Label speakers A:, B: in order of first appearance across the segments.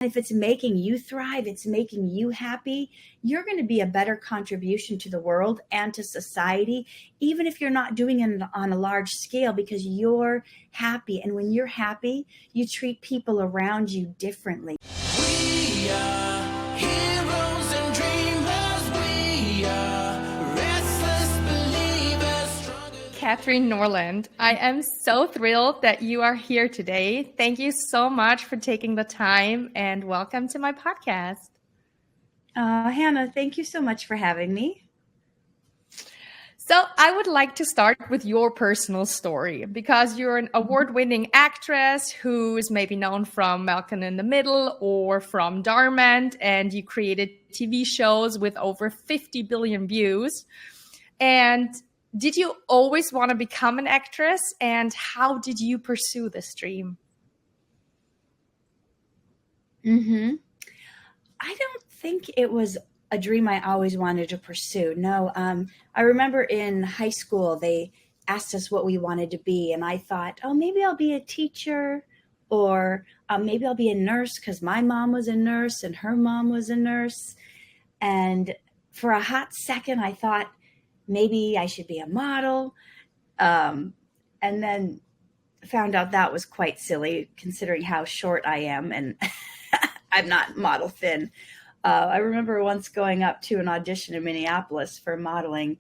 A: if it's making you thrive, it's making you happy, you're going to be a better contribution to the world and to society, even if you're not doing it on a large scale, because you're happy. And when you're happy, you treat people around you differently.
B: We are heroes and dreamers. We are restless believers.
C: Katherine Norland, I am so thrilled that you are here today. Thank you so much for taking the time and welcome to my podcast.
A: Hannah, thank you so much for having me.
C: So I would like to start with your personal story because you're an award-winning actress who is maybe known from Malcom in the Middle or from Dhar Mann, and you created TV shows with over 50 billion views. And did you always want to become an actress, and how did you pursue this dream?
A: I don't think it was a dream I always wanted to pursue. No, I remember in high school, they asked us what we wanted to be. And I thought, oh, maybe I'll be a teacher, or maybe I'll be a nurse because my mom was a nurse and her mom was a nurse. And for a hot second, I thought maybe I should be a model. And then found out that was quite silly considering how short I am, and I'm not model thin. I remember once going up to an audition in Minneapolis for modeling,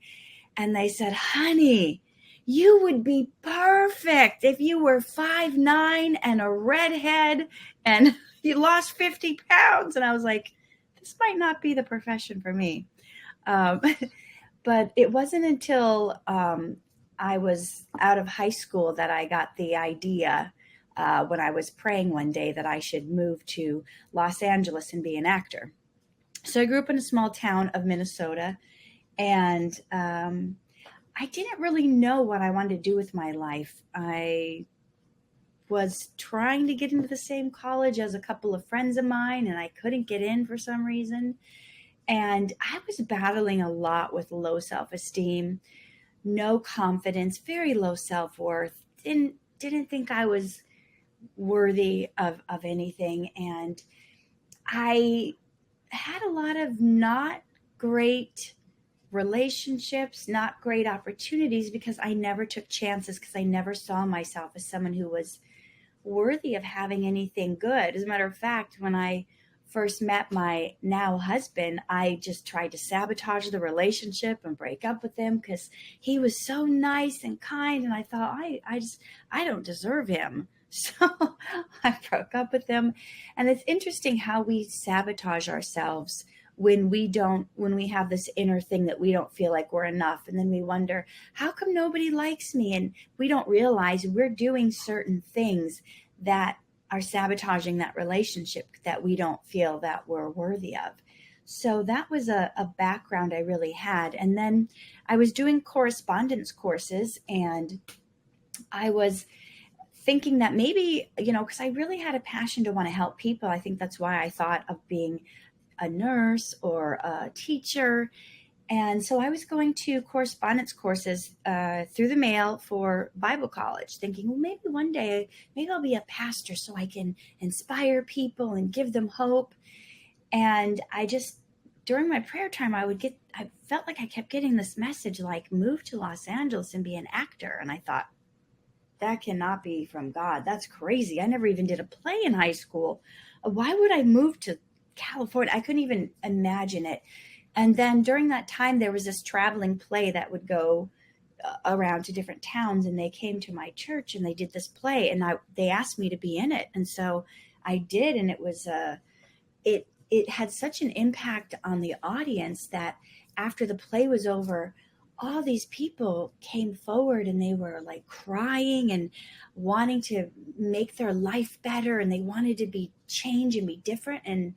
A: and they said, honey, you would be perfect if you were 5'9" and a redhead and you lost 50 pounds. And I was like, this might not be the profession for me. But it wasn't until I was out of high school that I got the idea when I was praying one day that I should move to Los Angeles and be an actor. So I grew up in a small town of Minnesota, and I didn't really know what I wanted to do with my life. I was trying to get into the same college as a couple of friends of mine, and I couldn't get in for some reason. And I was battling a lot with low self-esteem, no confidence, very low self-worth, didn't think I was worthy of anything. And I had a lot of not great relationships, not great opportunities, because I never took chances, because I never saw myself as someone who was worthy of having anything good. As a matter of fact, when I first met my now husband, I just tried to sabotage the relationship and break up with him because he was so nice and kind. And I thought, I don't deserve him. So I broke up with him. And it's interesting how we sabotage ourselves when we have this inner thing that we don't feel like we're enough. And then we wonder, how come nobody likes me? And we don't realize we're doing certain things that are sabotaging that relationship, that we don't feel that we're worthy of. So that was a background I really had. And then I was doing correspondence courses, and I was thinking that maybe, because I really had a passion to want to help people. I think that's why I thought of being a nurse or a teacher. And so I was going to correspondence courses through the mail for Bible college, thinking, well, maybe one day, maybe I'll be a pastor so I can inspire people and give them hope. And during my prayer time, I felt like I kept getting this message, like, move to Los Angeles and be an actor. And I thought, that cannot be from God. That's crazy. I never even did a play in high school. Why would I move to California? I couldn't even imagine it. And then during that time, there was this traveling play that would go around to different towns, and they came to my church and they did this play, and they asked me to be in it. And so I did. And it was, it had such an impact on the audience that after the play was over, all these people came forward and they were like crying and wanting to make their life better, and they wanted to be change and be different. And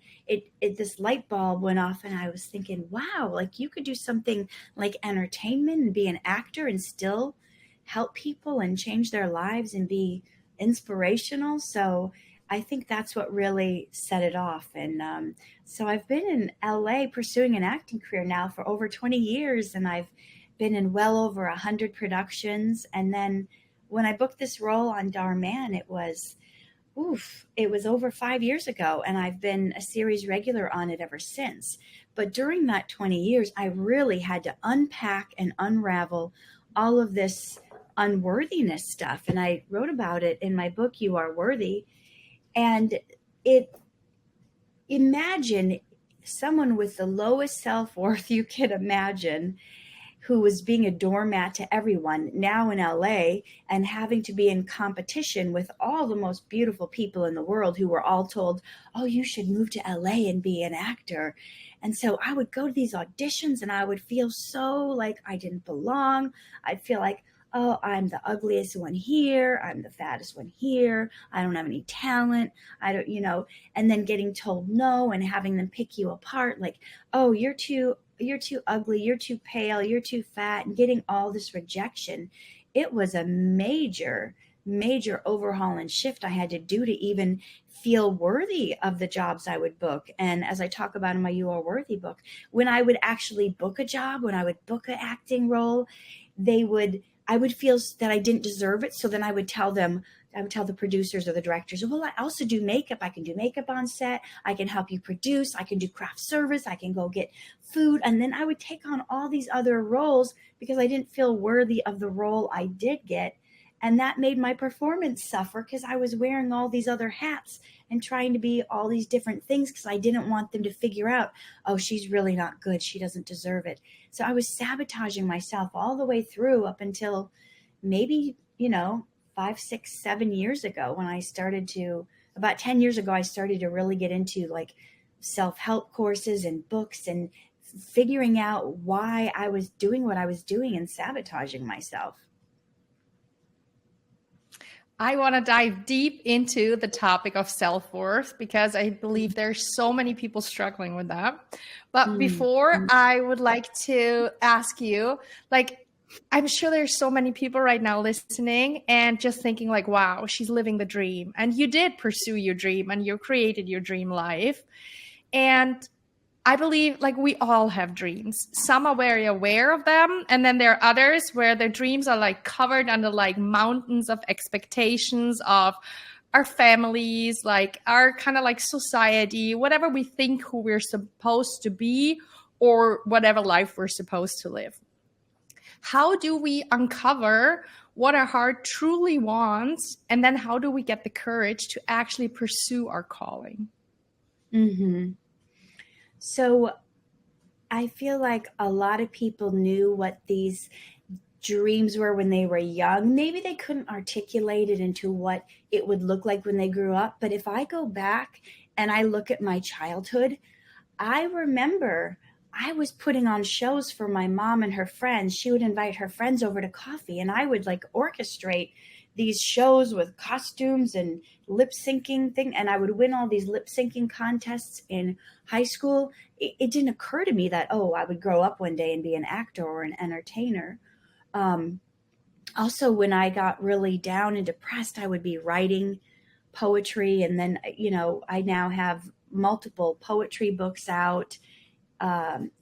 A: this light bulb went off, and I was thinking, wow, like you could do something like entertainment and be an actor and still help people and change their lives and be inspirational. So I think that's what really set it off. And so I've been in LA pursuing an acting career now for over 20 years, and I've been in well over 100 productions. And then when I booked this role on Dhar Mann, it was oof, it was over 5 years ago, and I've been a series regular on it ever since. But during that 20 years, I really had to unpack and unravel all of this unworthiness stuff. And I wrote about it in my book, You Are Worthy. And it, imagine someone with the lowest self worth you can imagine, who was being a doormat to everyone, now in LA, and having to be in competition with all the most beautiful people in the world who were all told, oh, you should move to LA and be an actor. And so I would go to these auditions and I would feel so like I didn't belong. I'd feel like, oh, I'm the ugliest one here. I'm the fattest one here. I don't have any talent. I don't, and then getting told no and having them pick you apart. Like, oh, you're too ugly, you're too pale, you're too fat, and getting all this rejection. It was a major overhaul and shift I had to do to even feel worthy of the jobs I would book. And as I talk about in my You Are Worthy book, when I would actually book a job, when I would book an acting role, I would feel that I didn't deserve it. So then I would tell the producers or the directors, well, I also do makeup. I can do makeup on set. I can help you produce. I can do craft service. I can go get food. And then I would take on all these other roles because I didn't feel worthy of the role I did get. And that made my performance suffer because I was wearing all these other hats and trying to be all these different things because I didn't want them to figure out, oh, she's really not good. She doesn't deserve it. So I was sabotaging myself all the way through up until maybe, 5, 6, 7 years ago when I started to, about 10 years ago, I started to really get into like self-help courses and books and figuring out why I was doing what I was doing and sabotaging myself.
C: I want to dive deep into the topic of self-worth because I believe there's so many people struggling with that. But before, I would like to ask you, like, I'm sure there's so many people right now listening and just thinking like, wow, she's living the dream. And you did pursue your dream and you created your dream life. And I believe like we all have dreams. Some are very aware of them. And then there are others where their dreams are like covered under like mountains of expectations of our families, like our kind of like society, whatever we think who we're supposed to be or whatever life we're supposed to live. How do we uncover what our heart truly wants? And then how do we get the courage to actually pursue our calling?
A: So I feel like a lot of people knew what these dreams were when they were young. Maybe they couldn't articulate it into what it would look like when they grew up. But if I go back and I look at my childhood, I remember I was putting on shows for my mom and her friends. She would invite her friends over to coffee and I would like orchestrate these shows with costumes and lip syncing thing. And I would win all these lip syncing contests in high school. It didn't occur to me that, oh, I would grow up one day and be an actor or an entertainer. Also, when I got really down and depressed, I would be writing poetry. And then, I now have multiple poetry books out.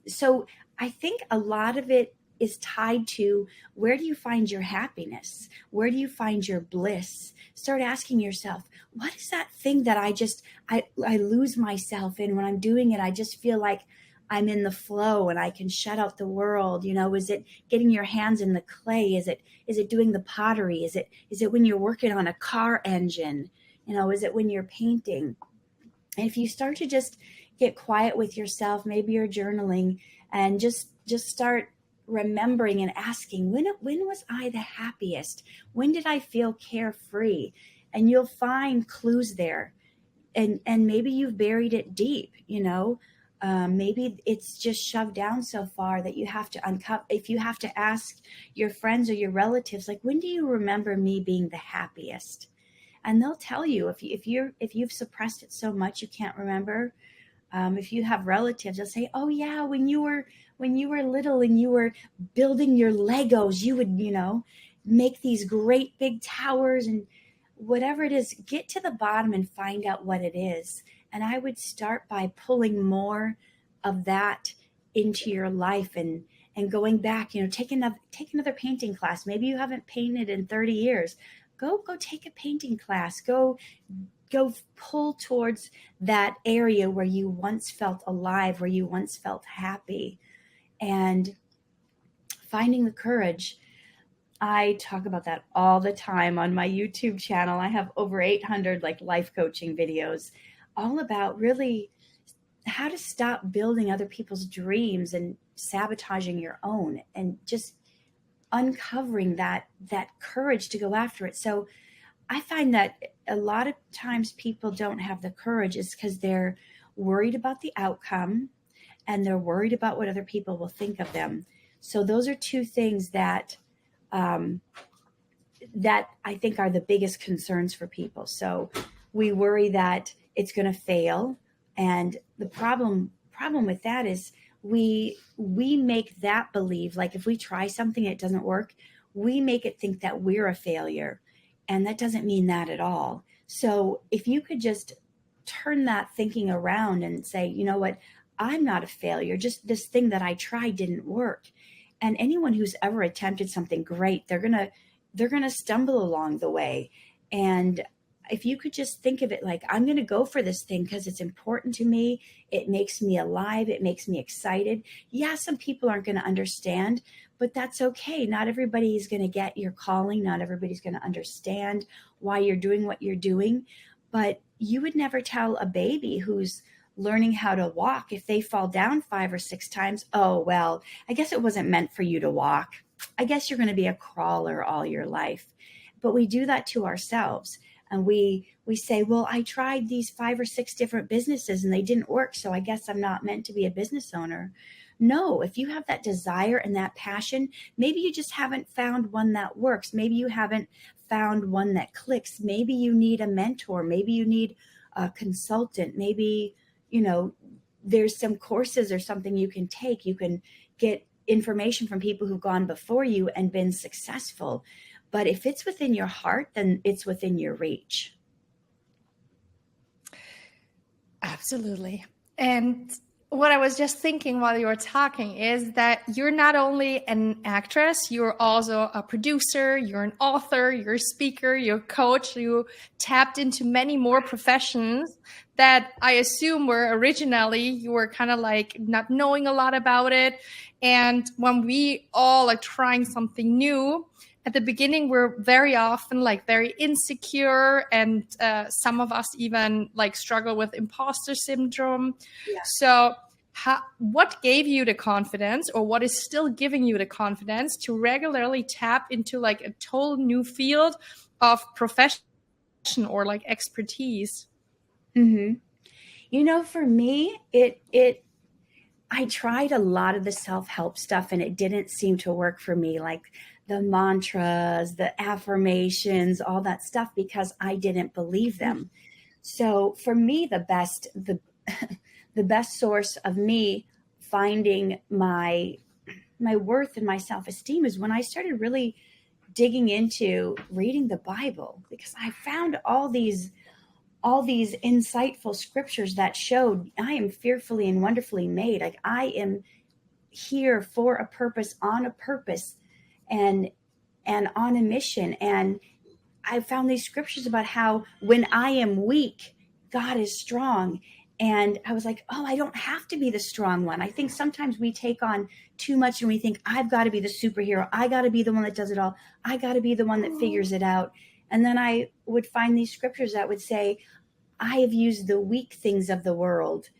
A: So I think a lot of it is tied to where do you find your happiness? Where do you find your bliss? Start asking yourself, what is that thing that I lose myself in when I'm doing it? I just feel like I'm in the flow and I can shut out the world. Is it getting your hands in the clay? Is it doing the pottery? Is it when you're working on a car engine? Is it when you're painting? And if you start to just get quiet with yourself, maybe you're journaling, and just start remembering and asking, when was I the happiest? When did I feel carefree? And you'll find clues there. And maybe you've buried it deep, maybe it's just shoved down so far that you have to uncover. If you have to ask your friends or your relatives, like, when do you remember me being the happiest? And they'll tell you if you've suppressed it so much you can't remember. If you have relatives, they'll say, "Oh yeah, when you were little and you were building your Legos, you would make these great big towers and whatever it is." Get to the bottom and find out what it is. And I would start by pulling more of that into your life and going back. Take another painting class. Maybe you haven't painted in 30 years. Go take a painting class. Go go pull towards that area where you once felt alive, where you once felt happy, and finding the courage. I talk about that all the time on my YouTube channel. I have over 800 like life coaching videos, all about really how to stop building other people's dreams and sabotaging your own, and just uncovering that courage to go after it. So I find that a lot of times people don't have the courage is because they're worried about the outcome, and they're worried about what other people will think of them. So those are two things that that I think are the biggest concerns for people. So we worry that it's going to fail, and the problem with that is we make that believe, like if we try something and it doesn't work, we make it think that we're a failure, and that doesn't mean that at all. So if you could just turn that thinking around and say, you know what, I'm not a failure, just this thing that I tried didn't work. And anyone who's ever attempted something great, they're gonna stumble along the way. And if you could just think of it like, I'm going to go for this thing because it's important to me. It makes me alive. It makes me excited. Yeah, some people aren't going to understand, but that's okay. Not everybody's going to get your calling. Not everybody's going to understand why you're doing what you're doing. But you would never tell a baby who's learning how to walk, if they fall down 5 or 6 times, oh, well, I guess it wasn't meant for you to walk. I guess you're going to be a crawler all your life. But we do that to ourselves. And we say, well, I tried these 5 or 6 different businesses and they didn't work, so I guess I'm not meant to be a business owner. No, if you have that desire and that passion, maybe you just haven't found one that works. Maybe you haven't found one that clicks. Maybe you need a mentor. Maybe you need a consultant. Maybe, there's some courses or something you can take. You can get information from people who've gone before you and been successful. But if it's within your heart, then it's within your reach.
C: Absolutely. And what I was just thinking while you were talking is that you're not only an actress, you're also a producer, you're an author, you're a speaker, you're a coach. You tapped into many more professions that I assume were originally, you were kind of like not knowing a lot about it. And when we all are trying something new, at the beginning, we're very often like very insecure, and some of us even like struggle with imposter syndrome. Yeah. So what gave you the confidence, or what is still giving you the confidence to regularly tap into like a total new field of profession or like expertise?
A: Mm-hmm. For me, I tried a lot of the self-help stuff and it didn't seem to work for me. Like the mantras, the affirmations, all that stuff, because I didn't believe them. So for me, the best source of me finding my worth and my self-esteem is when I started really digging into reading the Bible, because I found all these insightful scriptures that showed I am fearfully and wonderfully made. Like I am here for a purpose, on a purpose, and on a mission. And I found these scriptures about how when I am weak, God is strong. And I was like, oh, I don't have to be the strong one. I think sometimes we take on too much and we think, I've got to be the superhero. I got to be the one that does it all. I got to be the one that figures it out. And then I would find these scriptures that would say, I have used the weak things of the world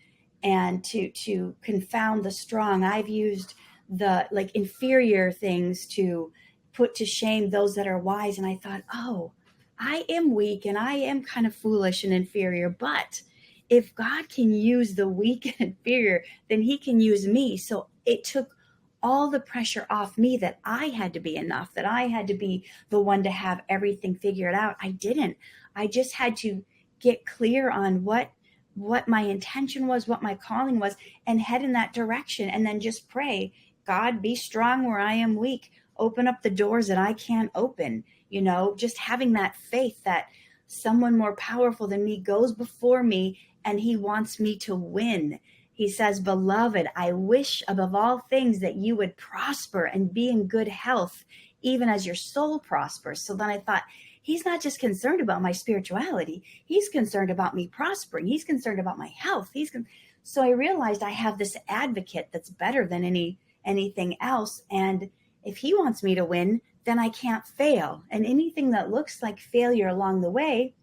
A: and to confound the strong. I've used the like inferior things to put to shame those that are wise. And I thought, oh, I am weak and I am kind of foolish and inferior, but if God can use the weak and inferior, then he can use me. So it took all the pressure off me that I had to be enough, that I had to be the one to have everything figured out. I didn't. I just had to get clear on what my intention was, what my calling was, and head in that direction. And then just pray, God, be strong where I am weak. Open up the doors that I can't open. Just having that faith that someone more powerful than me goes before me and he wants me to win. He says, beloved, I wish above all things that you would prosper and be in good health, even as your soul prospers. So then I thought, he's not just concerned about my spirituality. He's concerned about me prospering. He's concerned about my health. So I realized I have this advocate that's better than anything else. And if he wants me to win, then I can't fail. And anything that looks like failure along the way,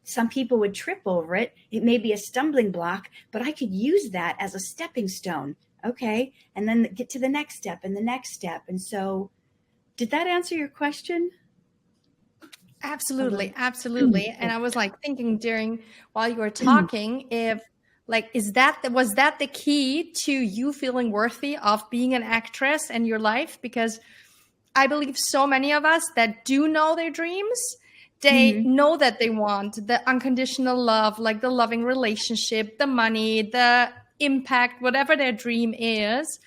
A: some people would trip over it. It may be a stumbling block, but I could use that as a stepping stone. Okay. And then get to the next step and the next step. And so, did that answer your question?
C: Absolutely, absolutely. And I was like thinking while you were talking, if like was that the key to you feeling worthy of being an actress in your life? Because I believe so many of us that do know their dreams, they know that they want the unconditional love, like the loving relationship, the money, the impact, whatever their dream is.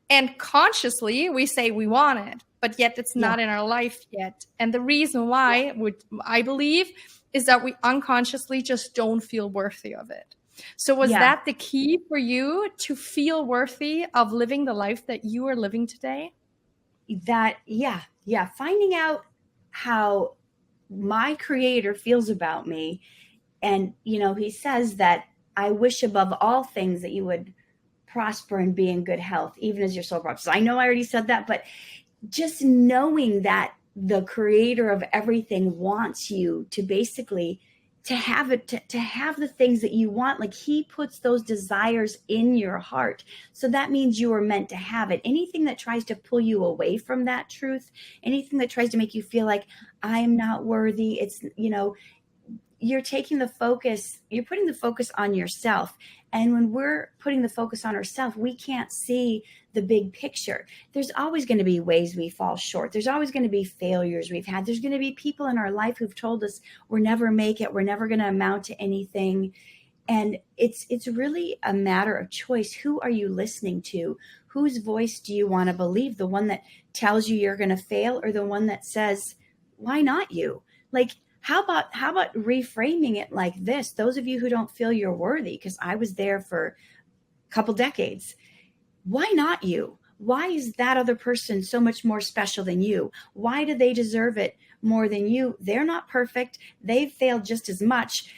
C: And consciously we say we want it, but yet it's not in our life yet. And the reason why, I believe, is that we unconsciously just don't feel worthy of it. So was that the key for you to feel worthy of living the life that you are living today?
A: Finding out how my creator feels about me. And, he says that I wish above all things that you would prosper and be in good health, even as your soul prospers. I know I already said that, but just knowing that the creator of everything wants you to basically to have it, to have the things that you want. Like he puts those desires in your heart. So that means you are meant to have it. Anything that tries to pull you away from that truth, anything that tries to make you feel like I am not worthy, it's, you're putting the focus on yourself. And when we're putting the focus on ourselves, we can't see the big picture. There's always going to be ways we fall short. There's always going to be failures we've had. There's going to be people in our life who've told us we'll never make it. We're never going to amount to anything. And it's really a matter of choice. Who are you listening to? Whose voice do you want to believe? The one that tells you you're going to fail, or the one that says, why not you? Like, how about reframing it like this? Those of you who don't feel you're worthy, because I was there for a couple decades. Why not you? Why is that other person so much more special than you? Why do they deserve it more than you? They're not perfect. They've failed just as much.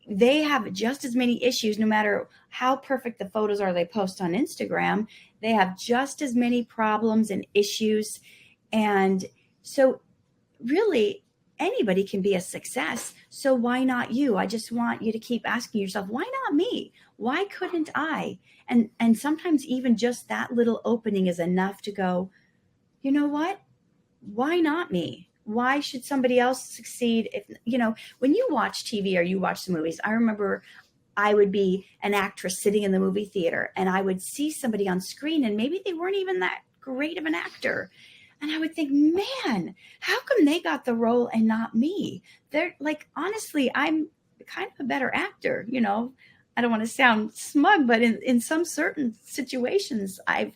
A: They have just as many issues, no matter how perfect the photos are they post on Instagram. They have just as many problems and issues. And so really, anybody can be a success. So why not you? I just want you to keep asking yourself, why not me? Why couldn't I? And sometimes even just that little opening is enough to go, you know what? Why not me? Why should somebody else succeed? If, when you watch TV or you watch the movies, I remember I would be an actress sitting in the movie theater and I would see somebody on screen and maybe they weren't even that great of an actor. And I would think, man, how come they got the role and not me? They're like, honestly, I'm kind of a better actor. I don't want to sound smug, but in some certain situations, I've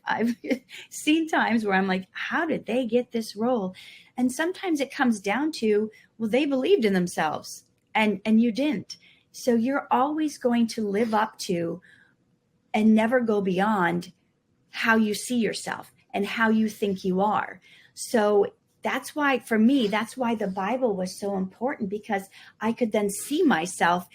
A: seen times where I'm like, how did they get this role? And sometimes it comes down to, well, they believed in themselves and you didn't. So you're always going to live up to and never go beyond how you see yourself and how you think you are. So that's why, for me, that's why the Bible was so important, because I could then see myself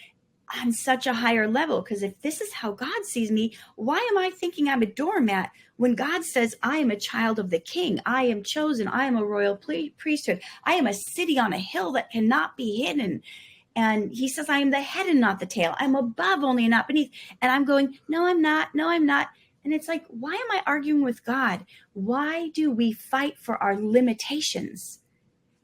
A: on such a higher level. Because if this is how God sees me, why am I thinking I'm a doormat when God says I am a child of the King? I am chosen. I am a royal priesthood. I am a city on a hill that cannot be hidden. And he says I am the head and not the tail. I'm above only and not beneath. And I'm going, no, I'm not. No, I'm not. And it's like, why am I arguing with God? Why do we fight for our limitations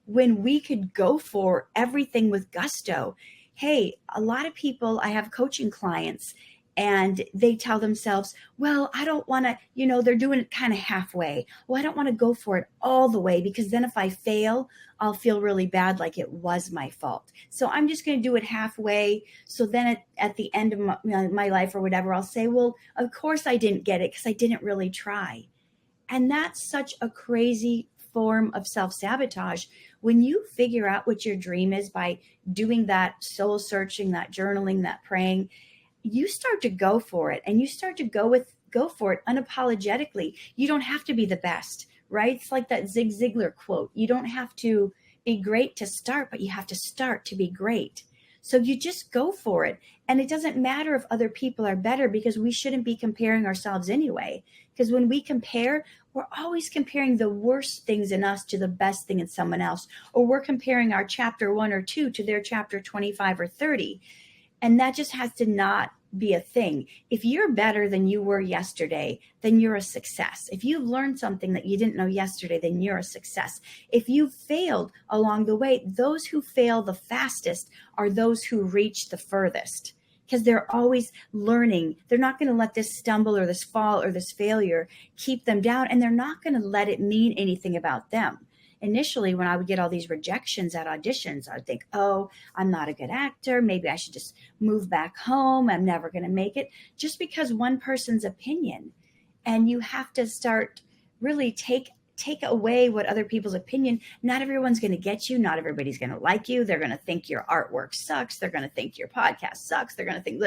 A: when we could go for everything with gusto? Hey, a lot of people, I have coaching clients and they tell themselves, well, I don't want to, they're doing it kind of halfway. Well, I don't want to go for it all the way, because then if I fail, I'll feel really bad, like it was my fault. So I'm just going to do it halfway. So then at the end of my life or whatever, I'll say, well, of course I didn't get it because I didn't really try. And that's such a crazy form of self-sabotage. When you figure out what your dream is by doing that soul searching, that journaling, that praying, you start to go for it, and you start to go for it unapologetically. You don't have to be the best, right? It's like that Zig Ziglar quote. You don't have to be great to start, but you have to start to be great. So you just go for it. And it doesn't matter if other people are better, because we shouldn't be comparing ourselves anyway. Because when we compare, we're always comparing the worst things in us to the best thing in someone else. Or we're comparing our chapter 1 or 2 to their chapter 25 or 30. And that just has to not be a thing. If you're better than you were yesterday, then you're a success. If you've learned something that you didn't know yesterday, then you're a success. If you've failed along the way, those who fail the fastest are those who reach the furthest, because they're always learning. They're not going to let this stumble or this fall or this failure keep them down, and they're not going to let it mean anything about them. Initially, when I would get all these rejections at auditions, I'd think, oh, I'm not a good actor. Maybe I should just move back home. I'm never going to make it. Just because one person's opinion. And you have to start really take away what other people's opinion. Not everyone's going to get you. Not everybody's going to like you. They're going to think your artwork sucks. They're going to think your podcast sucks. They're going to think,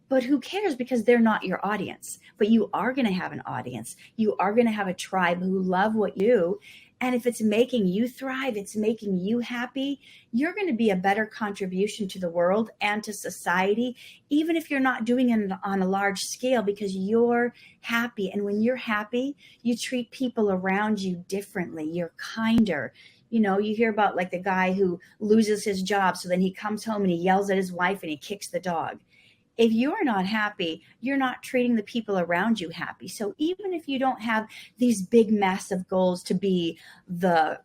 A: but who cares, because they're not your audience. But you are going to have an audience. You are going to have a tribe who love what you do. And if it's making you thrive, it's making you happy, you're going to be a better contribution to the world and to society, even if you're not doing it on a large scale, because you're happy. And when you're happy, you treat people around you differently. You're kinder. You know, you hear about like the guy who loses his job. So then he comes home and he yells at his wife and he kicks the dog. If you're not happy, you're not treating the people around you happy. So even if you don't have these big, massive goals to be the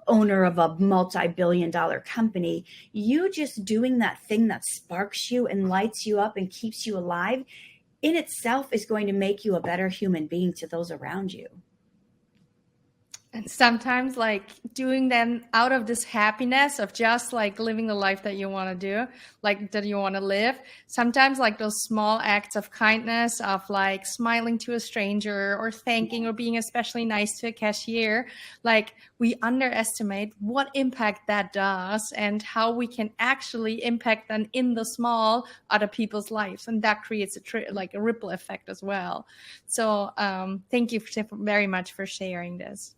A: owner of a multi-billion-dollar company, you just doing that thing that sparks you and lights you up and keeps you alive in itself is going to make you a better human being to those around you.
C: And sometimes like doing them out of this happiness of just like living the life that you want to do, like that you want to live. Sometimes like those small acts of kindness, of like smiling to a stranger or thanking or being especially nice to a cashier, like we underestimate what impact that does and how we can actually impact them in the small other people's lives. And that creates like a ripple effect as well. So thank you very much for sharing this.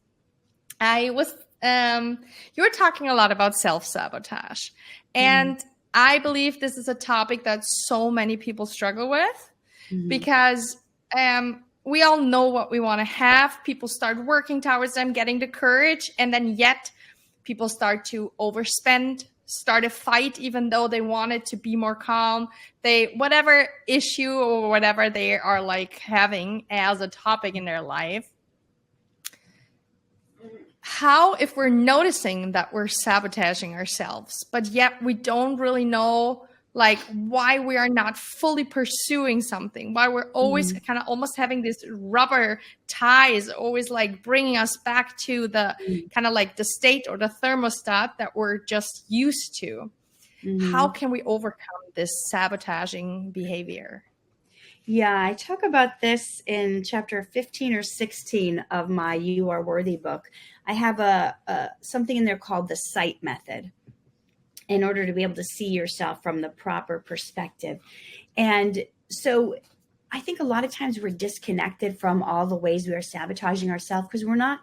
C: You were talking a lot about self-sabotage, and I believe this is a topic that so many people struggle with because we all know what we want to have. People start working towards them, getting the courage, and then yet people start to overspend, start a fight, even though they wanted to be more calm. Whatever issue or whatever they are like having as a topic in their life. How, if we're noticing that we're sabotaging ourselves, but yet we don't really know like why we are not fully pursuing something, why we're always kind of almost having this rubber ties, always like bringing us back to the kind of like the state or the thermostat that we're just used to. How can we overcome this sabotaging behavior?
A: Yeah, I talk about this in chapter 15 or 16 of my You Are Worthy book. I have something in there called the sight method, in order to be able to see yourself from the proper perspective. And so I think a lot of times we're disconnected from all the ways we are sabotaging ourselves because we're not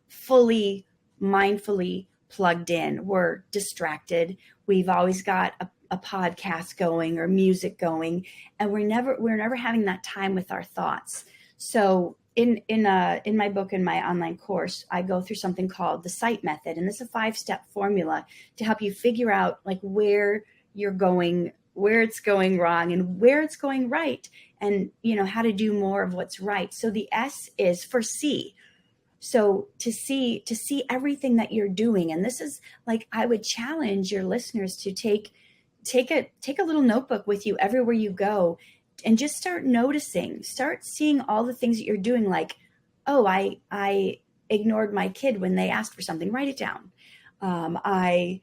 A: fully mindfully plugged in. We're distracted. We've always got a podcast going or music going, and we're never having that time with our thoughts. So in my book, in my online course, I go through something called the sight method, and this is a 5-step formula to help you figure out like where you're going, where it's going wrong and where it's going right, and how to do more of what's right. So the S is for see. So to see everything that you're doing. And this is like, I would challenge your listeners to take a little notebook with you everywhere you go and just start noticing, start seeing all the things that you're doing. Like, oh, I ignored my kid when they asked for something. Write it down. I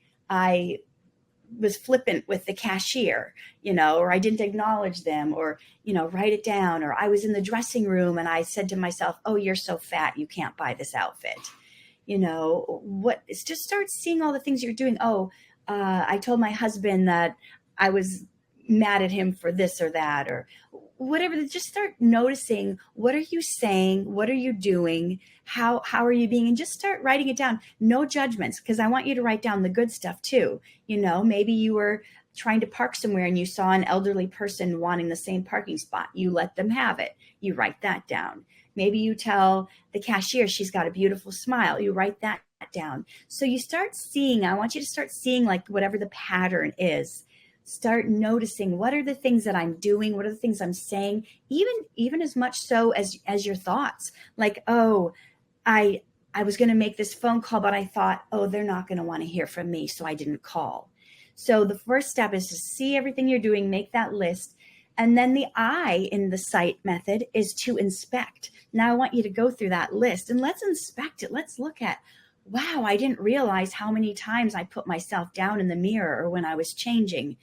A: was flippant with the cashier, or I didn't acknowledge them, or, write it down. Or I was in the dressing room and I said to myself, oh, you're so fat, you can't buy this outfit. Just start seeing all the things you're doing. Oh, I told my husband that I was mad at him for this or that, or whatever, just start noticing, what are you saying? What are you doing? How are you being? And just start writing it down. No judgments, because I want you to write down the good stuff too. Maybe you were trying to park somewhere and you saw an elderly person wanting the same parking spot. You let them have it. You write that down. Maybe you tell the cashier she's got a beautiful smile. You write that down. So you start seeing, I want you to start seeing like whatever the pattern is. Start noticing, what are the things that I'm doing? What are the things I'm saying? Even as much so as your thoughts. Like, oh, I was going to make this phone call, but I thought, oh, they're not going to want to hear from me, so I didn't call. So the first step is to see everything you're doing, make that list. And then the I in the sight method is to inspect. Now I want you to go through that list and let's inspect it. Let's look at, wow, I didn't realize how many times I put myself down in the mirror, or when I was changing,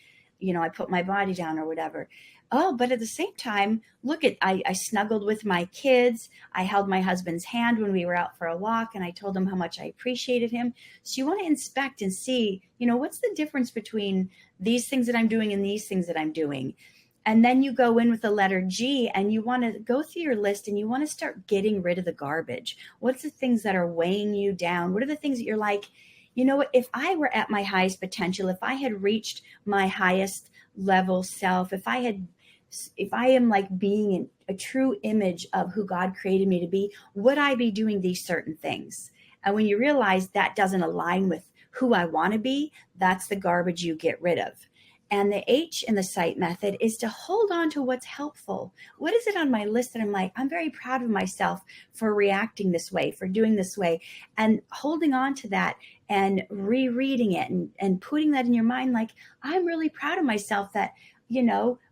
A: I put my body down or whatever. Oh, but at the same time, look at, I snuggled with my kids. I held my husband's hand when we were out for a walk, and I told him how much I appreciated him. So you want to inspect and see, what's the difference between these things that I'm doing and these things that I'm doing? And then you go in with the letter G, and you want to go through your list and you want to start getting rid of the garbage. What's the things that are weighing you down? What are the things that you're like, what, if I were at my highest potential, if I had reached my highest level self, if I am like being a true image of who God created me to be, would I be doing these certain things? And when you realize that doesn't align with who I want to be, that's the garbage you get rid of. And the H in the sight method is to hold on to what's helpful. What is it on my list that I'm like, I'm very proud of myself for reacting this way, for doing this way, and holding on to that and rereading it and putting that in your mind. Like, I'm really proud of myself that,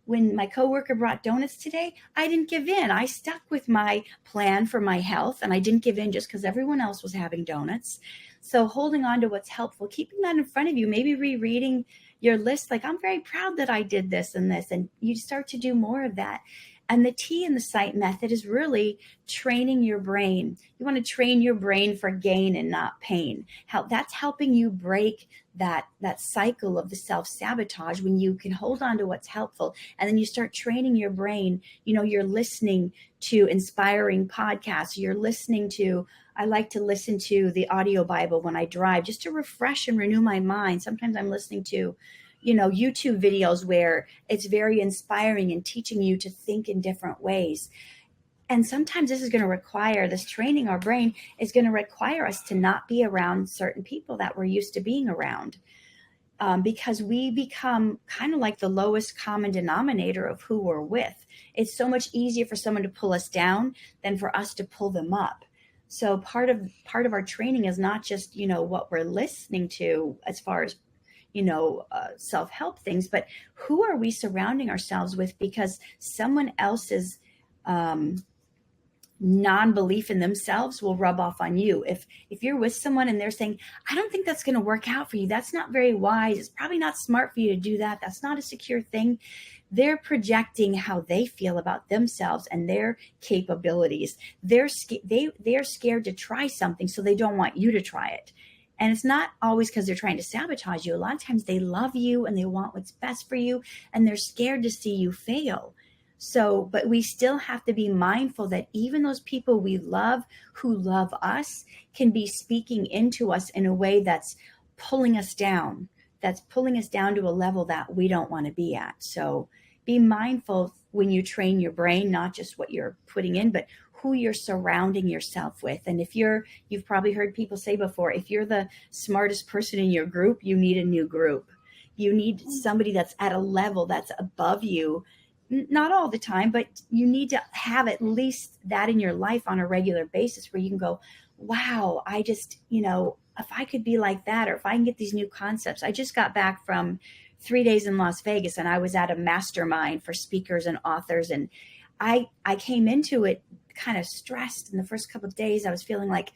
A: when my coworker brought donuts today, I didn't give in. I stuck with my plan for my health, and I didn't give in just because everyone else was having donuts. So holding on to what's helpful, keeping that in front of you, maybe rereading your list, like, I'm very proud that I did this and this, and you start to do more of that. And the T in the sight method is really training your brain. You want to train your brain for gain and not pain. That's helping you break that cycle of the self-sabotage, when you can hold on to what's helpful. And then you start training your brain. You're listening to inspiring podcasts. You're listening to, I like to listen to the audio Bible when I drive, just to refresh and renew my mind. Sometimes I'm listening to, YouTube videos where it's very inspiring and teaching you to think in different ways. And sometimes this training our brain is going to require us to not be around certain people that we're used to being around, because we become kind of like the lowest common denominator of who we're with. It's so much easier for someone to pull us down than for us to pull them up. So part of our training is not just, what we're listening to as far as, self-help things, but who are we surrounding ourselves with? Because someone else's non-belief in themselves will rub off on you. If you're with someone and they're saying, I don't think that's going to work out for you, that's not very wise, it's probably not smart for you to do that, that's not a secure thing, they're projecting how they feel about themselves and their capabilities. They're scared to try something, so they don't want you to try it. And it's not always because they're trying to sabotage you. A lot of times they love you and they want what's best for you, and they're scared to see you fail. So, but we still have to be mindful that even those people we love, who love us, can be speaking into us in a way that's pulling us down, to a level that we don't want to be at. So be mindful when you train your brain, not just what you're putting in, but who you're surrounding yourself with. And you've probably heard people say before, if you're the smartest person in your group, you need a new group. You need somebody that's at a level that's above you. Not all the time, but you need to have at least that in your life on a regular basis, where you can go, wow, I just, if I could be like that, or if I can get these new concepts. I just got back from 3 days in Las Vegas, and I was at a mastermind for speakers and authors. And I came into it kind of stressed. In the first couple of days, I was feeling like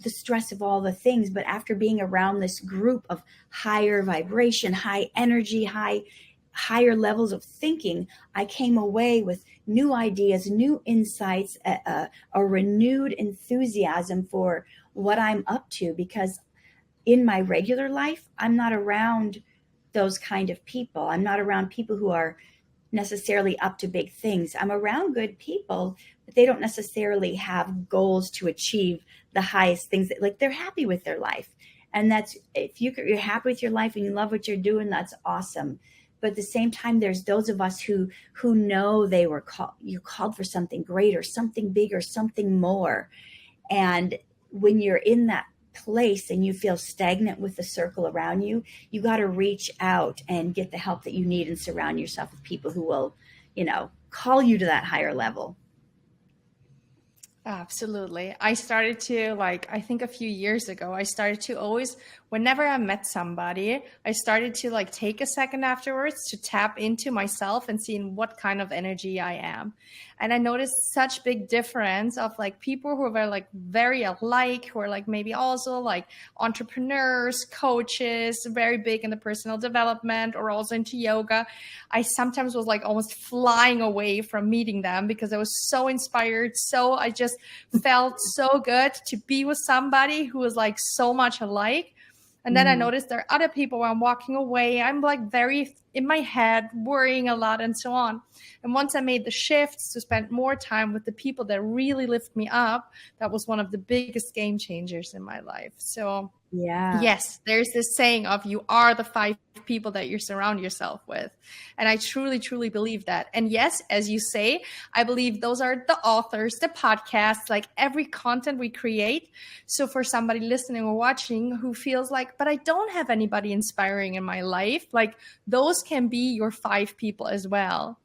A: the stress of all the things. But after being around this group of higher vibration, high energy, higher levels of thinking, I came away with new ideas, new insights, a renewed enthusiasm for what I'm up to. Because in my regular life, I'm not around those kind of people. I'm not around people who are necessarily up to big things. I'm around good people, but they don't necessarily have goals to achieve the highest things. That, like, they're happy with their life. And that's, if you're happy with your life and you love what you're doing, that's awesome. But at the same time, there's those of us who know they were called, you're called for something greater, something bigger, something more. And when you're in that place and you feel stagnant with the circle around you, you got to reach out and get the help that you need and surround yourself with people who will, call you to that higher level.
C: Absolutely. I started to, I think a few years ago, I started to always, whenever I met somebody, I started to take a second afterwards to tap into myself and seeing what kind of energy I am. And I noticed such big difference of people who are very alike, who are maybe also entrepreneurs, coaches, very big in the personal development or also into yoga. I sometimes was almost flying away from meeting them because I was so inspired. So I just felt so good to be with somebody who was so much alike. And then I noticed there are other people where I'm walking away. I'm very in my head, worrying a lot and so on. And once I made the shifts to spend more time with the people that really lift me up, that was one of the biggest game changers in my life. So
A: Yeah.
C: yes, there's this saying of you are the 5 people that you surround yourself with. And I truly, truly believe that. And yes, as you say, I believe those are the authors, the podcasts, every content we create. So for somebody listening or watching who feels but I don't have anybody inspiring in my life, those can be your 5 people as well.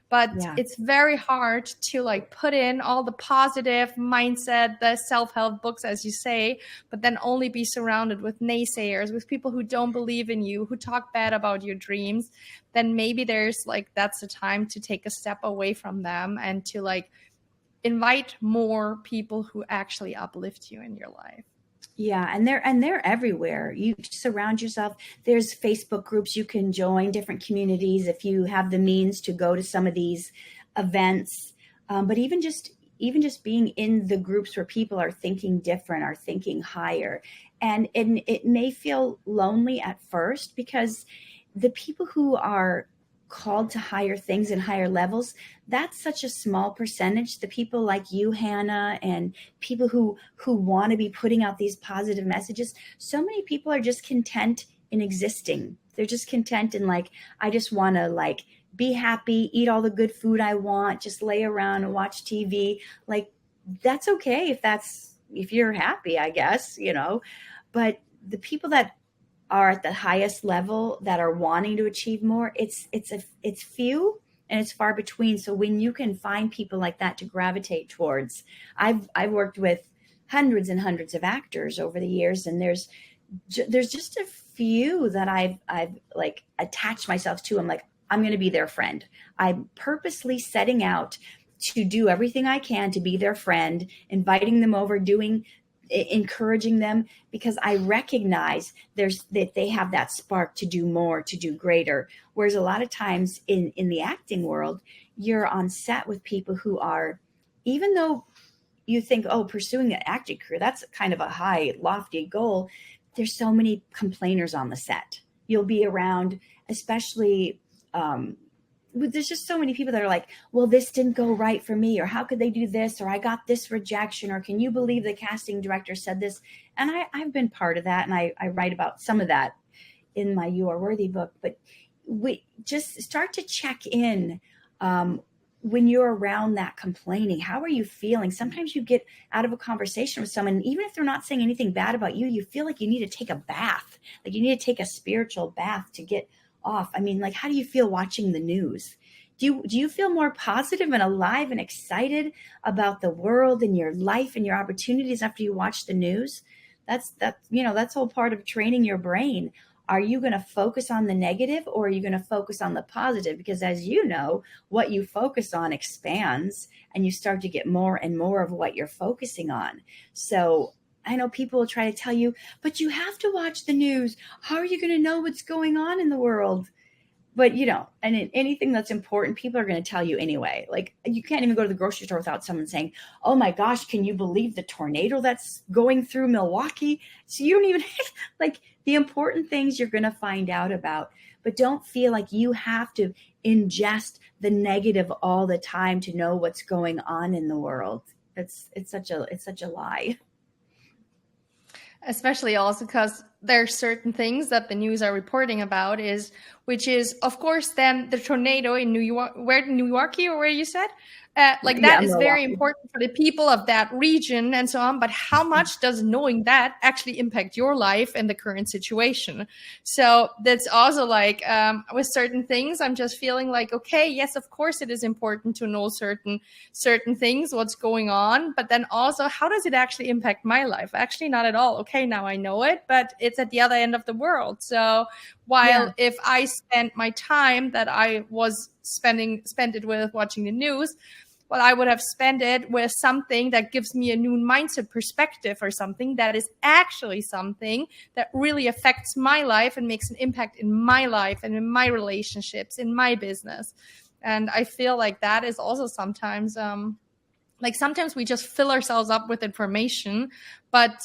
C: But it's very hard to put in all the positive mindset, the self-help books, as you say, but then only be surrounded with naysayers, with people who don't believe in you, who talk bad about your dreams. Then maybe there's that's the time to take a step away from them and to invite more people who actually uplift you in your life.
A: Yeah, and they're everywhere. You surround yourself. There's Facebook groups you can join, different communities if you have the means to go to some of these events. But even just being in the groups where people are thinking different, are thinking higher, and it may feel lonely at first because the people who are called to higher things and higher levels, that's such a small percentage. The people like you, Hannah, and people who want to be putting out these positive messages, so many people are just content in existing. They're just content in I just want to be happy, eat all the good food I want, just lay around and watch TV. That's okay if you're happy, I guess, but the people that are at the highest level that are wanting to achieve more, it's few and it's far between. So when you can find people like that to gravitate towards, I've worked with hundreds and hundreds of actors over the years, and there's just a few that I've attached myself to. I'm going to be their friend. I'm purposely setting out to do everything I can to be their friend, inviting them over, encouraging them, because I recognize that they have that spark to do more, to do greater. Whereas a lot of times in the acting world, you're on set with people who are, even though you think, oh, pursuing an acting career, that's kind of a high, lofty goal, there's so many complainers on the set. You'll be around, especially there's just so many people that are well, this didn't go right for me, or how could they do this, or I got this rejection, or can you believe the casting director said this? And I've been part of that, and I write about some of that in my You Are Worthy book. But we just start to check in when you're around that complaining. How are you feeling? Sometimes you get out of a conversation with someone, even if they're not saying anything bad about you, you feel like you need to take a bath, you need to take a spiritual bath to get off. I mean, how do you feel watching the news? Do you feel more positive and alive and excited about the world and your life and your opportunities after you watch the news? That's all part of training your brain. Are you going to focus on the negative, or are you going to focus on the positive? Because as you know, what you focus on expands, and you start to get more and more of what you're focusing on. So I know people will try to tell you, but you have to watch the news. How are you going to know what's going on in the world? but and in anything that's important, people are going to tell you anyway. Like, you can't even go to the grocery store without someone saying, oh my gosh, can you believe the tornado that's going through Milwaukee? So you don't even like, the important things you're going to find out about, but don't feel like you have to ingest the negative all the time to know what's going on in the world. It's such a lie.
C: Especially also because there are certain things that the news are reporting about, which is, of course, then the tornado in New York, New Yorkie, or where you said, like that is very important for the people of that region and so on. But how much does knowing that actually impact your life and the current situation? So that's also like, with certain things, I'm just feeling like, okay, yes, of course it is important to know certain things, what's going on, but then also, how does it actually impact my life? Actually, not at all. Okay, now I know it, but it's at the other end of the world. So while if I spent my time that I was spent it with watching the news, well, I would have spent it with something that gives me a new mindset perspective, or something that is actually something that really affects my life and makes an impact in my life and in my relationships, in my business. And I feel like that is also sometimes, like sometimes we just fill ourselves up with information, but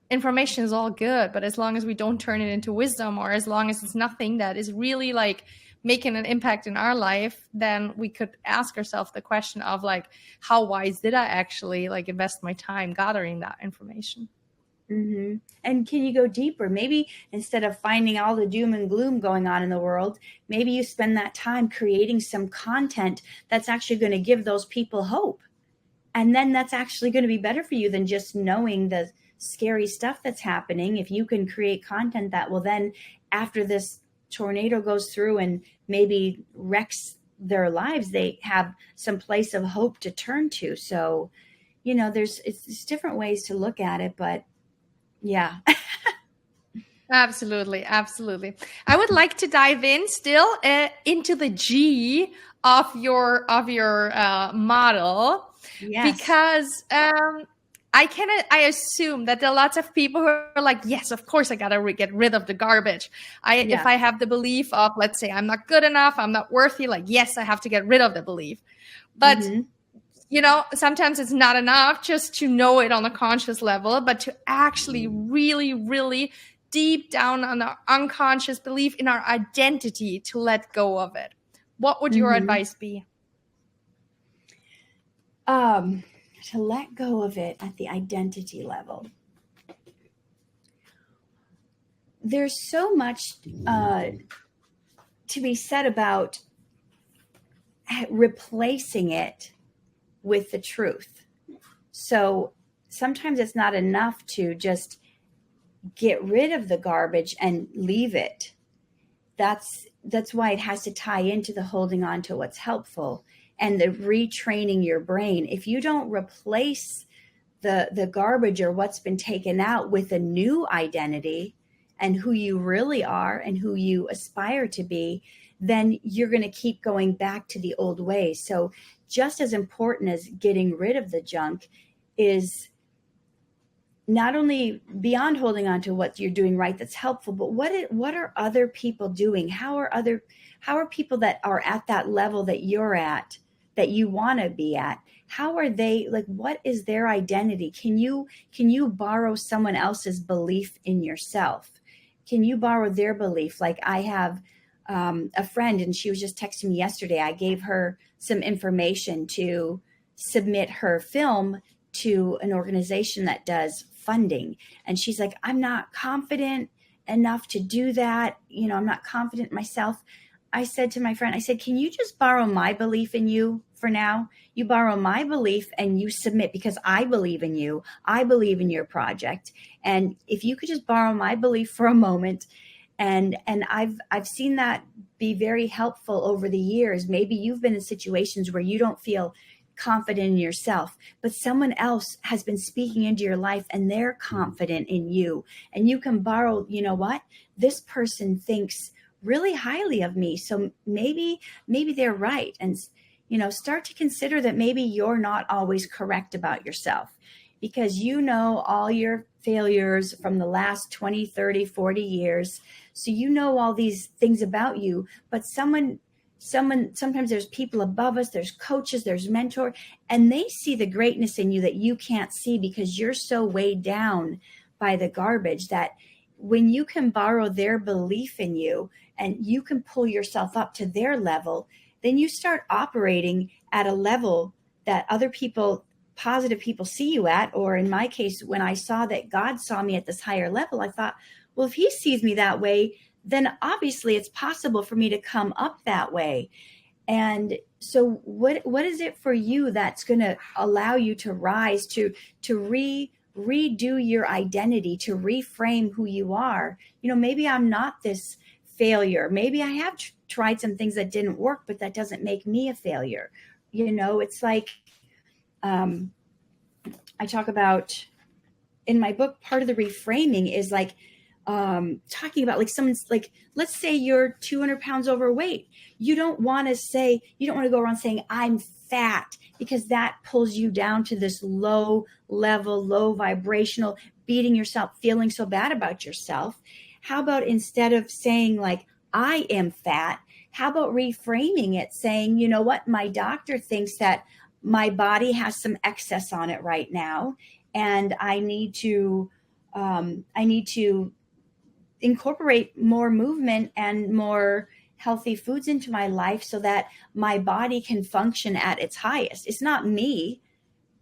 C: information is all good. But as long as we don't turn it into wisdom, or as long as it's nothing that is really like making an impact in our life, then we could ask ourselves the question of like, how wise did I actually like invest my time gathering that information?
A: Mm-hmm. And can you go deeper? Maybe instead of finding all the doom and gloom going on in the world, maybe you spend that time creating some content that's actually going to give those people hope. And then that's actually going to be better for you than just knowing the scary stuff that's happening. If you can create content that will then, after this tornado goes through and maybe wrecks their lives, they have some place of hope to turn to. So, it's different ways to look at it, but yeah.
C: Absolutely. I would like to dive in still into the G of your model.
A: Yes.
C: Because I assume that there are lots of people who are like, yes, of course I gotta get rid of the garbage. If I have the belief of, let's say, I'm not good enough, I'm not worthy, like, yes, I have to get rid of the belief. But sometimes it's not enough just to know it on a conscious level, but to actually really, really deep down on our unconscious belief in our identity, to let go of it. What would your advice be?
A: To let go of it at the identity level. There's so much to be said about replacing it with the truth. So sometimes it's not enough to just get rid of the garbage and leave it. That's why it has to tie into the holding on to what's helpful and the retraining your brain. If you don't replace the garbage or what's been taken out with a new identity and who you really are and who you aspire to be, then you're going to keep going back to the old ways. So just as important as getting rid of the junk is not only beyond holding on to what you're doing right that's helpful, but what are other people doing? How are people that are at that level that you're at, that you want to be at? How are they, like, what is their identity? Can you borrow someone else's belief in yourself? Can you borrow their belief? Like, I have a friend, and she was just texting me yesterday. I gave her some information to submit her film to an organization that does funding. And she's like, I'm not confident enough to do that. I'm not confident myself. I said to my friend, can you just borrow my belief in you for now? You borrow my belief and you submit, because I believe in you. I believe in your project. And if you could just borrow my belief for a moment. And I've seen that be very helpful over the years. Maybe you've been in situations where you don't feel confident in yourself, but someone else has been speaking into your life and they're confident in you. And you can borrow, this person thinks really highly of me. So maybe they're right. And, start to consider that maybe you're not always correct about yourself. because you know all your failures from the last 20, 30, 40 years. So you know all these things about you, but sometimes there's people above us, there's coaches, there's mentor, and they see the greatness in you that you can't see because you're so weighed down by the garbage that when you can borrow their belief in you and you can pull yourself up to their level, then you start operating at a level that other people, positive people, see you at. Or in my case, when I saw that God saw me at this higher level, I thought, well, if he sees me that way, then obviously it's possible for me to come up that way. And so what is it for you that's going to allow you to rise, to redo your identity, to reframe who you are? Maybe I'm not this failure. Maybe I have tried some things that didn't work, but that doesn't make me a failure. It's like, I talk about in my book, part of the reframing is like, talking about like someone's like, let's say you're 200 pounds overweight. You don't want to go around saying I'm fat, because that pulls you down to this low level, low vibrational, beating yourself, feeling so bad about yourself. How about instead of saying like, I am fat, how about reframing it saying, you know what, my doctor thinks that my body has some excess on it right now, and I need to incorporate more movement and more healthy foods into my life so that my body can function at its highest. It's not me.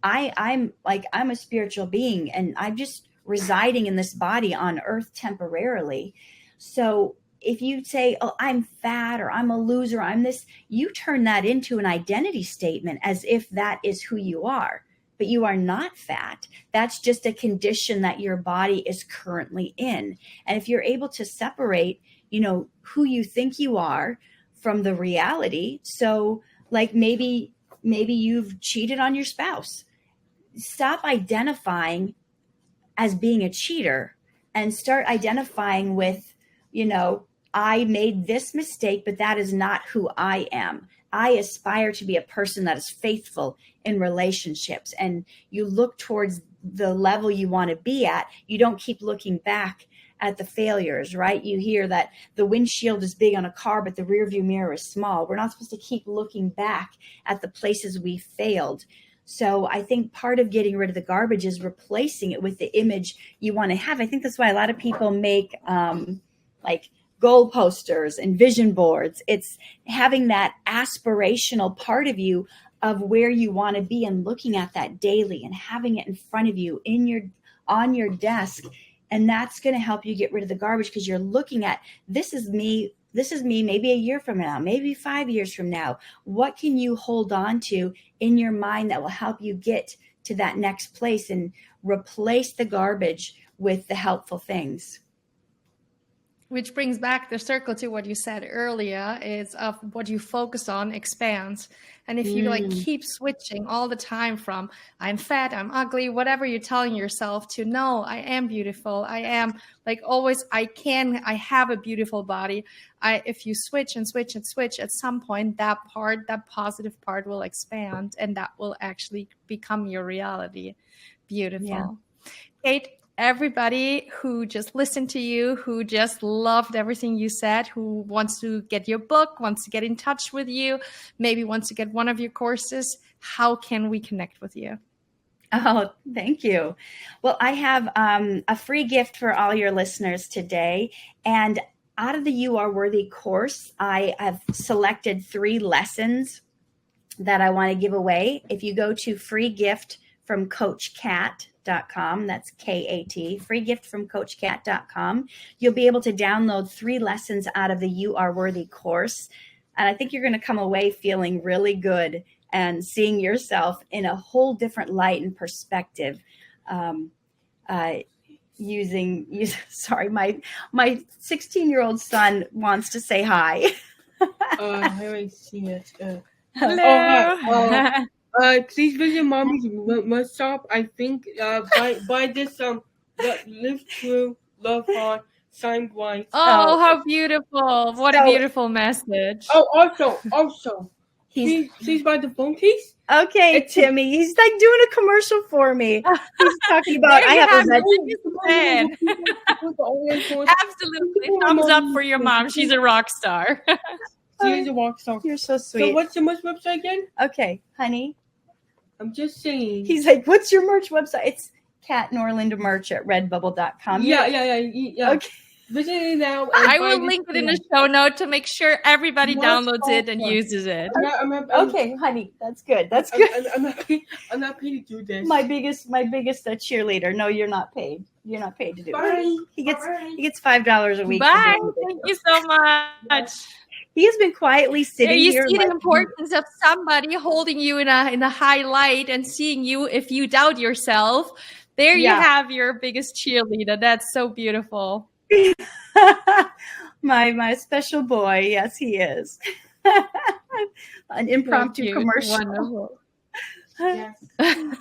A: I'm a spiritual being, and I'm just residing in this body on earth temporarily. So if you say, oh, I'm fat, or I'm a loser, I'm this, you turn that into an identity statement as if that is who you are. But you are not fat. That's just a condition that your body is currently in. And if you're able to separate, who you think you are from the reality. So like maybe you've cheated on your spouse. Stop identifying as being a cheater and start identifying with, I made this mistake, but that is not who I am. I aspire to be a person that is faithful in relationships, and you look towards the level you want to be at. You don't keep looking back at the failures, right? You hear that the windshield is big on a car, but the rearview mirror is small. We're not supposed to keep looking back at the places we failed. So I think part of getting rid of the garbage is replacing it with the image you want to have. I think that's why a lot of people make like goal posters and vision boards. It's having that aspirational part of you of where you want to be and looking at that daily and having it in front of you on your desk. And that's going to help you get rid of the garbage, because you're looking at, this is me maybe a year from now, maybe 5 years from now. What can you hold on to in your mind that will help you get to that next place and replace the garbage with the helpful things?
C: Which brings back the circle to what you said earlier, is of what you focus on expands. And if you like keep switching all the time from I'm fat, I'm ugly, whatever you're telling yourself, to no, I am beautiful, I am like always, I have a beautiful body. If you switch and switch and switch, at some point that positive part will expand, and that will actually become your reality. Beautiful. Yeah. Kate, everybody who just listened to you, who just loved everything you said, who wants to get your book, wants to get in touch with you, maybe wants to get one of your courses, how can we connect with you?
A: Oh, thank you. Well, I have a free gift for all your listeners today. And out of the You Are Worthy course, I have selected 3 lessons that I want to give away. If you go to freegiftfromcoachkat.com, that's K-A-T, freegiftfromcoachkat.com, you'll be able to download 3 lessons out of the You Are Worthy course. And I think you're going to come away feeling really good and seeing yourself in a whole different light and perspective. Sorry, my 16-year-old son wants to say hi.
D: Here I see it.
C: Hello.
D: Please visit Mommy's must shop. I think buy this Live True, Love Hard, signed white.
C: Oh, how beautiful! What a beautiful message.
D: Oh, also, Please buy the phone case.
A: Okay, Timmy. He's like doing a commercial for me. He's talking about
C: There
A: I
C: you
A: have
C: have
A: a red.
C: it. Absolutely. Thumbs up for your mom. She's a rock star.
D: She is a rock star.
A: You're so
D: So
A: sweet.
D: what's the merch website again?
A: Okay, honey.
D: I'm just saying.
A: He's like, what's your merch website? It's Kat Norland merch at redbubble.com.
D: Yeah.
A: Okay.
D: Visit it now.
C: I will link it in the show note to make sure everybody
D: Most
C: downloads it and
D: awesome.
C: uses it.
A: Okay, honey. That's good. That's good.
D: I'm not paid to do this.
A: My biggest cheerleader. No, you're not paid. You're not paid to do
D: Bye.
A: it. He gets $5 a week.
C: Bye. Thank you so much.
A: He has been quietly
C: There
A: sitting
C: you
A: here.
C: see the importance of somebody holding you in a high light and seeing you if you doubt yourself. There you have your biggest cheerleader. That's so beautiful.
A: my special boy. Yes, he is. An impromptu commercial.
C: Wonderful.
D: Yes.
C: I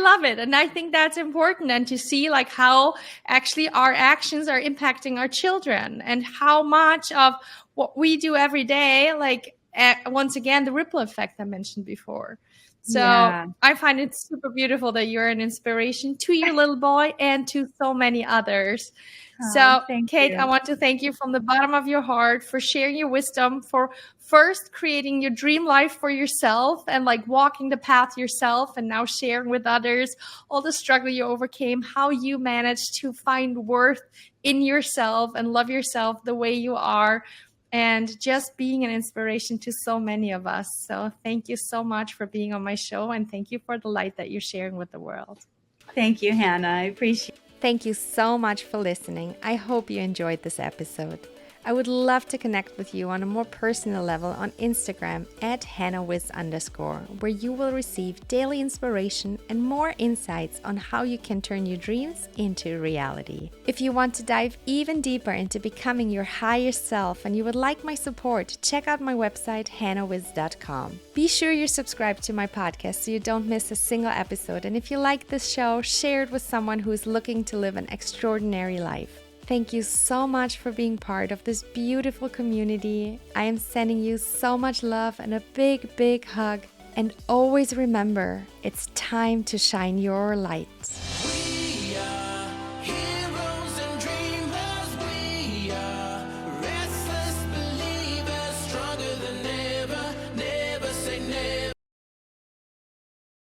C: love it. And I think that's important. And to see like how actually our actions are impacting our children and how much of what we do every day, like once again, the ripple effect I mentioned before. So I find it super beautiful that you're an inspiration to your little boy and to so many others. So, Kate, I want to thank you from the bottom of your heart for sharing your wisdom, for first creating your dream life for yourself and like walking the path yourself and now sharing with others all the struggle you overcame, how you managed to find worth in yourself and love yourself the way you are, and just being an inspiration to so many of us. So thank you so much for being on my show, and thank you for the light that you're sharing with the world.
A: Thank you, Hannah. I appreciate it.
E: Thank you so much for listening. I hope you enjoyed this episode. I would love to connect with you on a more personal level on Instagram at HannahWiz_, where you will receive daily inspiration and more insights on how you can turn your dreams into reality. If you want to dive even deeper into becoming your highest self and you would like my support, check out my website hannahwiz.com. Be sure you're subscribed to my podcast so you don't miss a single episode. And if you like this show, share it with someone who is looking to live an extraordinary life. Thank you so much for being part of this beautiful community. I am sending you so much love and a big, big hug. And always remember, it's time to shine your light.